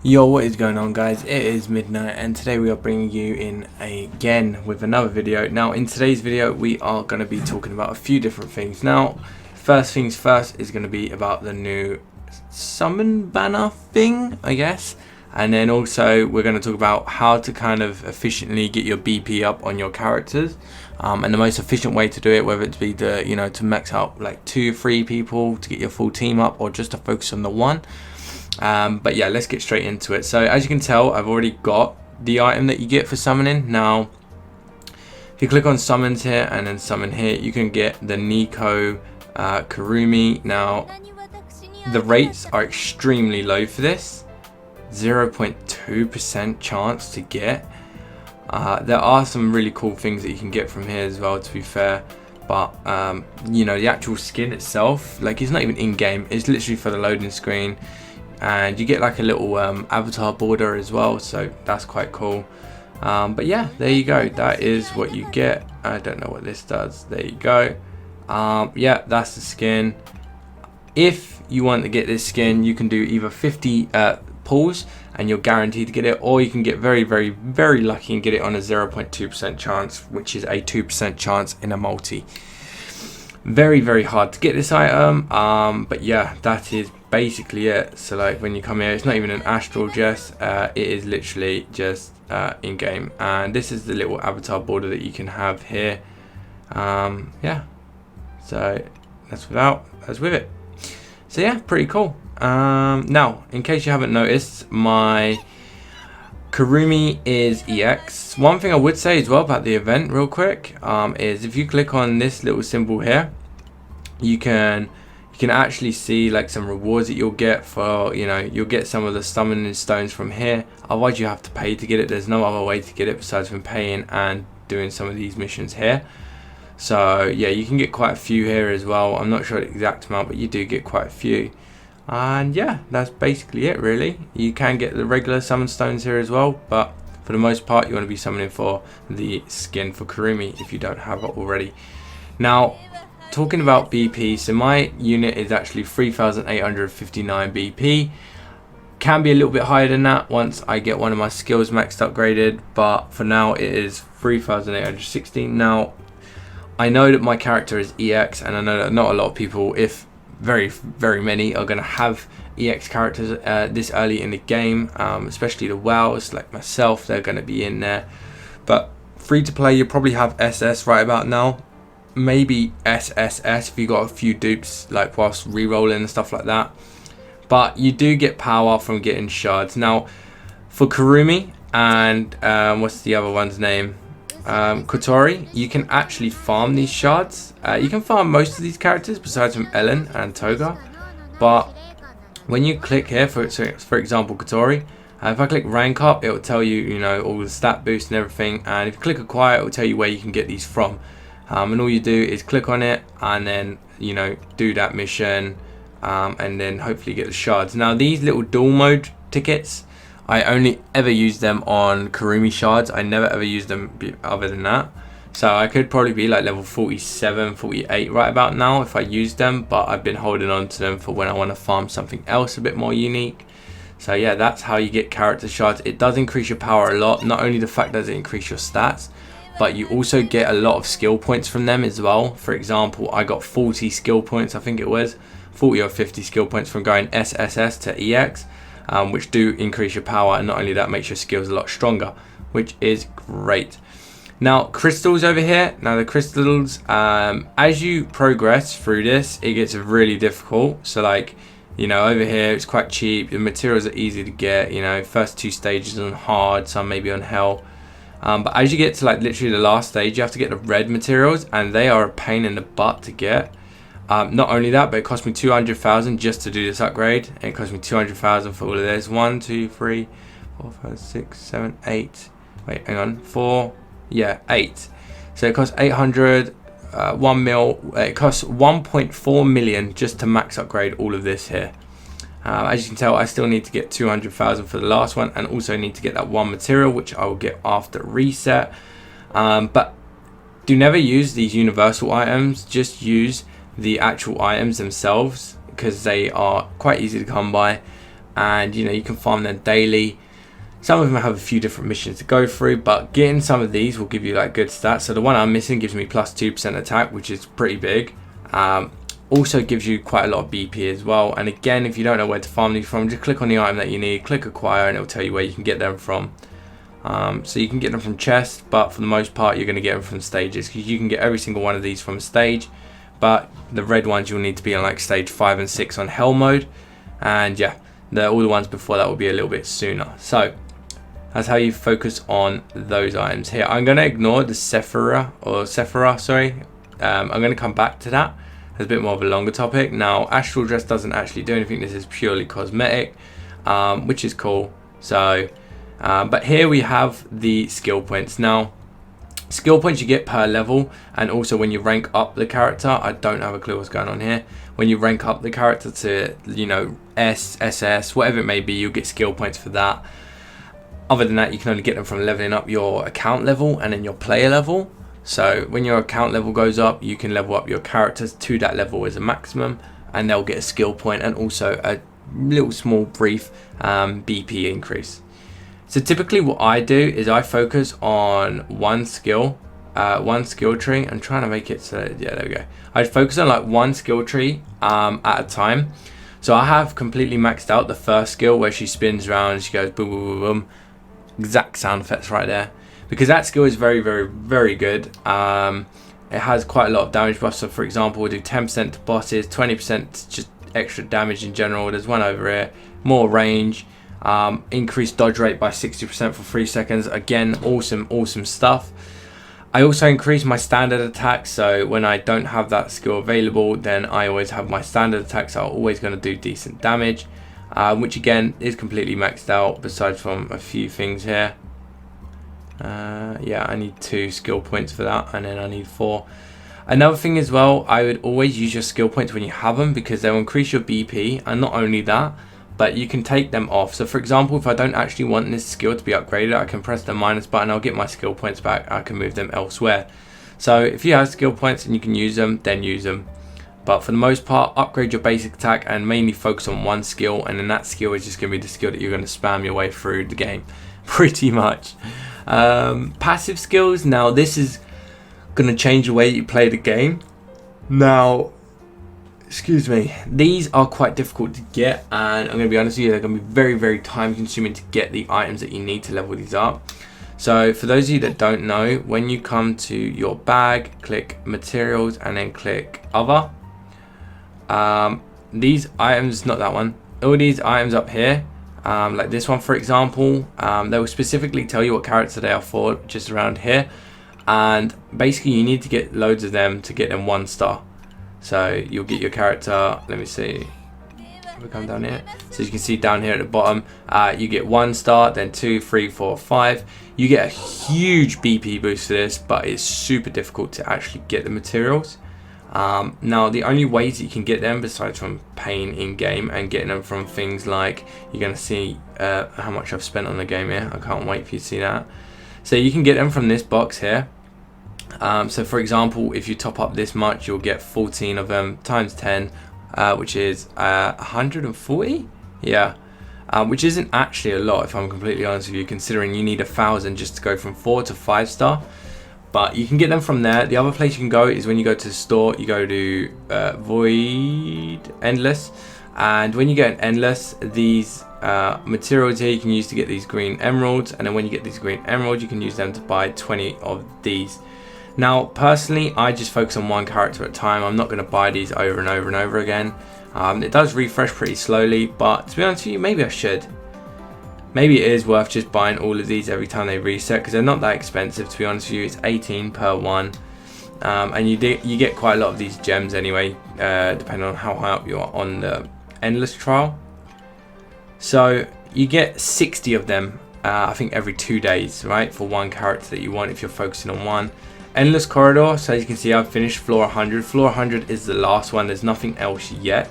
Yo, what is going on, guys? It is midnight and today we are bringing you in again with another video. Now in today's video we are going to be talking about a few different things. Now first things first is going to be about the new summon banner thing, I guess, and then also we're going to talk about how to kind of efficiently get your BP up on your characters, and the most efficient way to do it, whether it be the to max out like 2 or 3 people to get your full team up, or just to focus on the one. But yeah, let's get straight into it. So as you can tell, I've already got the item that you get for summoning. Now if you click on summons here and then summon here, you can get the Neko Kurumi. Now the rates are extremely low for this, 0.2% chance to get. There are some really cool things that you can get from here as well, to be fair, but the actual skin itself, like, it's not even in game, it's literally for the loading screen. And you get like a little avatar border as well, so that's quite cool. But yeah, there you go, that is what you get. I don't know what this does. There you go. Yeah, that's the skin. If you want to get this skin, you can do either 50 pulls and you're guaranteed to get it, or you can get very lucky and get it on a 0.2% chance, which is a 2% chance in a multi. Very hard to get this item, but yeah, that is basically it. So like when you come here, it's not even an astral chest, it is literally just in game, and this is the little avatar border that you can have here. Yeah, so that's with it. So yeah, pretty cool. Now in case you haven't noticed, my Kurumi is EX. One thing I would say as well about the event real quick is if you click on this little symbol here, you can actually see like some rewards that you'll get for, you'll get some of the summoning stones from here. Otherwise you have to pay to get it. There's no other way to get it besides from paying and doing some of these missions here. So yeah, you can get quite a few here as well. I'm not sure the exact amount, but you do get quite a few. And yeah, that's basically it really. You can get the regular summon stones here as well, but for the most part you want to be summoning for the skin for Kurumi if you don't have it already. Now talking about BP, so my unit is actually 3,859 BP. Can be a little bit higher than that once I get one of my skills maxed upgraded, but for now it is 3,816. Now I know that my character is EX, and I know that not a lot of people, if very many, are going to have EX characters this early in the game, especially the WoWs like myself. They're going to be in there, but free to play you probably have SS right about now, maybe SSS if you got a few dupes like whilst re-rolling and stuff like that, but you do get power from getting shards. Now for Kurumi and what's the other one's name, Kotori, you can actually farm these shards. You can farm most of these characters besides from Ellen and Toga, but when you click here for example Kotori, if I click rank up, it will tell you all the stat boost and everything, and if you click acquire, it will tell you where you can get these from. And all you do is click on it and then do that mission, and then hopefully get the shards. Now these little dual mode tickets, I only ever use them on Kurumi shards. I never ever use them other than that. So I could probably be like level 47, 48 right about now if I use them, but I've been holding on to them for when I want to farm something else a bit more unique. So yeah, that's how you get character shards. It does increase your power a lot. Not only the fact does it increase your stats, but you also get a lot of skill points from them as well. For example, I got 40 skill points, I think it was 40 or 50 skill points from going SSS to EX, which do increase your power, and not only that, makes your skills a lot stronger, which is great. Now crystals over here. Now the crystals, as you progress through this, it gets really difficult. So like, over here it's quite cheap, the materials are easy to get. First 2 stages on hard, some maybe on hell. But as you get to like literally the last stage, you have to get the red materials, and they are a pain in the butt to get. Not only that, but it cost me 200,000 just to do this upgrade, and it cost me 200,000 for all of this. 1, 2, 3, 4, 5, 6, 7, 8. Wait, hang on, 4. Yeah, 8. So it costs 800. 1 mil. It costs 1.4 million just to max upgrade all of this here. As you can tell, I still need to get 200,000 for the last one, and also need to get that one material, which I will get after reset. But do never use these universal items, just use the actual items themselves, because they are quite easy to come by. and you know, you can farm them daily. Some of them have a few different missions to go through, but getting some of these will give you like good stats. So the one I'm missing gives me plus 2% attack, which is pretty big. Also gives you quite a lot of BP as well. And again, if you don't know where to farm these from, just click on the item that you need, click acquire, and it'll tell you where you can get them from. So you can get them from chests, but for the most part you're going to get them from stages, because you can get every single one of these from a stage, but the red ones you'll need to be on like stage 5 and 6 on hell mode, and yeah, all the ones before that will be a little bit sooner. So that's how you focus on those items here. I'm going to ignore the Sephira, sorry. I'm going to come back to that. It's a bit more of a longer topic. Now, Astral Dress doesn't actually do anything. This is purely cosmetic, which is cool. So, but here we have the skill points. Now, skill points you get per level, and also when you rank up the character. I don't have a clue what's going on here. When you rank up the character to, you know, S, SS, whatever it may be, you'll get skill points for that. Other than that, you can only get them from leveling up your account level and then your player level. So when your account level goes up, you can level up your characters to that level as a maximum, and they'll get a skill point and also a little small brief BP increase. So typically what I do is I focus on one skill tree. I'm trying to make it so, yeah, there we go. I focus on like one skill tree at a time. So I have completely maxed out the first skill where she spins around, she goes boom, boom, boom, boom. Exact sound effects right there, because that skill is very, very, very good. It has quite a lot of damage buffs. So for example, we'll do 10% to bosses, 20% just extra damage in general. There's one over here, more range, increased dodge rate by 60% for 3 seconds. Again, awesome stuff. I also increase my standard attack, so when I don't have that skill available, then I always have my standard attacks, so I'm always going to do decent damage. Which again is completely maxed out, besides from a few things here. Yeah, I need 2 skill points for that, and then I need 4. Another thing as well, I would always use your skill points when you have them, because they'll increase your BP, and not only that, but you can take them off. So for example, if I don't actually want this skill to be upgraded, I can press the minus button, I'll get my skill points back, I can move them elsewhere. So if you have skill points and you can use them, then use them. But for the most part, upgrade your basic attack and mainly focus on one skill, and then that skill is just going to be the skill that you're going to spam your way through the game, pretty much. Passive skills, now this is going to change the way you play the game. Now, excuse me, these are quite difficult to get, and I'm going to be honest with you, they're going to be very, very time consuming to get the items that you need to level these up. So for those of you that don't know, when you come to your bag, click materials and then click other. These items, not that one, all these items up here, like this one for example, they will specifically tell you what character they are for, just around here, and basically you need to get loads of them to get them 1 star. So you'll get your character, let me see if we come down here, so you can see down here at the bottom, you get 1 star, then 2, 3, 4, 5. You get a huge BP boost for this, but it's super difficult to actually get the materials. Now the only ways that you can get them, besides from paying in game and getting them from things like, you're going to see how much I've spent on the game here, I can't wait for you to see that. So you can get them from this box here. So for example, if you top up this much, you'll get 14 of them times 10, which is 140, yeah, which isn't actually a lot if I'm completely honest with you, considering you need 1,000 just to go from 4 to 5 star. But you can get them from there. The other place you can go is when you go to the store, you go to Void Endless, and when you get an Endless, these materials here you can use to get these green emeralds, and then when you get these green emeralds, you can use them to buy 20 of these. Now personally, I just focus on one character at a time. I'm not going to buy these over and over and over again. It does refresh pretty slowly, but to be honest with you, maybe I should. Maybe it is worth just buying all of these every time they reset, because they're not that expensive, to be honest with you. It's 18 per one, and you get quite a lot of these gems anyway, depending on how high up you are on the endless trial. So you get 60 of them, I think every 2 days, right, for one character that you want if you're focusing on one. Endless corridor, so as you can see, I've finished floor 100. Floor 100 is the last one, there's nothing else yet.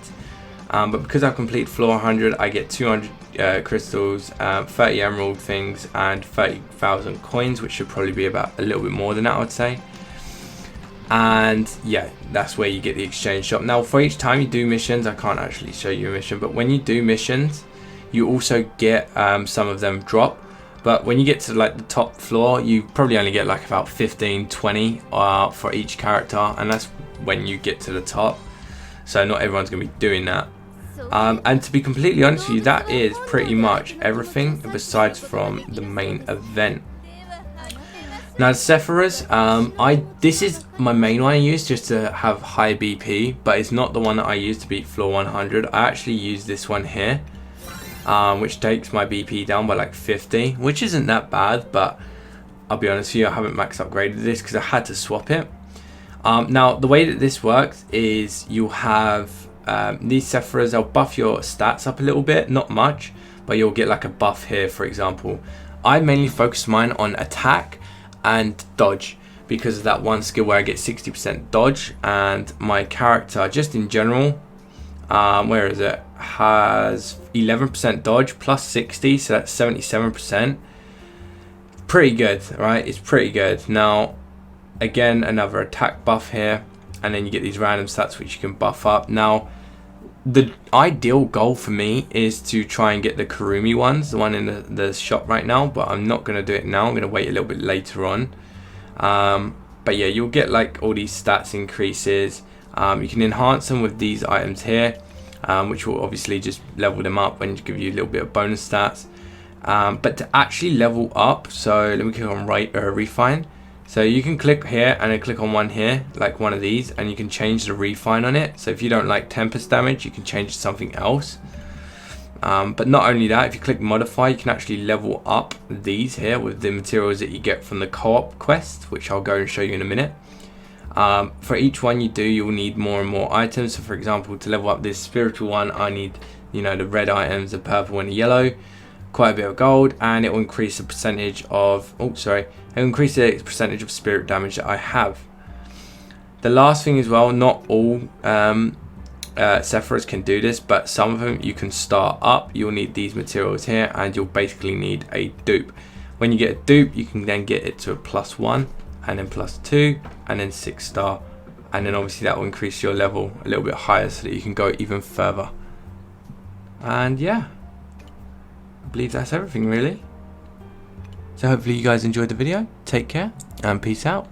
But because I've completed floor 100, I get 200 crystals, 30 emerald things, and 30,000 coins, which should probably be about a little bit more than that, I would say. And yeah, that's where you get the exchange shop. Now for each time you do missions, I can't actually show you a mission, but when you do missions, you also get some of them drop. But when you get to like the top floor, you probably only get like about 15, 20 for each character, and that's when you get to the top. So not everyone's gonna be doing that. And to be completely honest with you, that is pretty much everything besides from the main event. Now the Sephiroths, this is my main one I use just to have high BP, but it's not the one that I use to beat floor 100. I actually use this one here, which takes my BP down by like 50, which isn't that bad, but I'll be honest with you, I haven't max upgraded this because I had to swap it. Now the way that this works is you'll have these Sephiroths, they'll buff your stats up a little bit, not much, but you'll get like a buff here, for example. I mainly focus mine on attack and dodge because of that one skill where I get 60% dodge, and my character just in general, where is it, has 11% dodge plus 60, so that's 77%. Pretty good, right? It's pretty good. Now again, another attack buff here, and then you get these random stats which you can buff up. Now the ideal goal for me is to try and get the Kurumi ones, the one in the shop right now, but I'm not going to do it now. I'm going to wait a little bit later on. But yeah, you'll get like all these stats increases. You can enhance them with these items here, which will obviously just level them up and give you a little bit of bonus stats. But to actually level up, so let me click on refine. So you can click here and then click on one here, like one of these, and you can change the refine on it. So if you don't like Tempest damage, you can change to something else. But not only that, if you click modify, you can actually level up these here with the materials that you get from the co-op quest, which I'll go and show you in a minute. For each one you do, you'll need more and more items. So for example, to level up this spiritual one, I need, you know, the red items, the purple and the yellow, quite a bit of gold, and it will increase the percentage of, it'll increase the percentage of spirit damage that I have. The last thing as well, not all Sephiroths can do this, but some of them you can start up. You'll need these materials here, and you'll basically need a dupe. When you get a dupe, you can then get it to a +1, and then +2, and then 6-star, and then obviously that will increase your level a little bit higher so that you can go even further. And yeah, I believe that's everything really. So hopefully you guys enjoyed the video. Take care and peace out.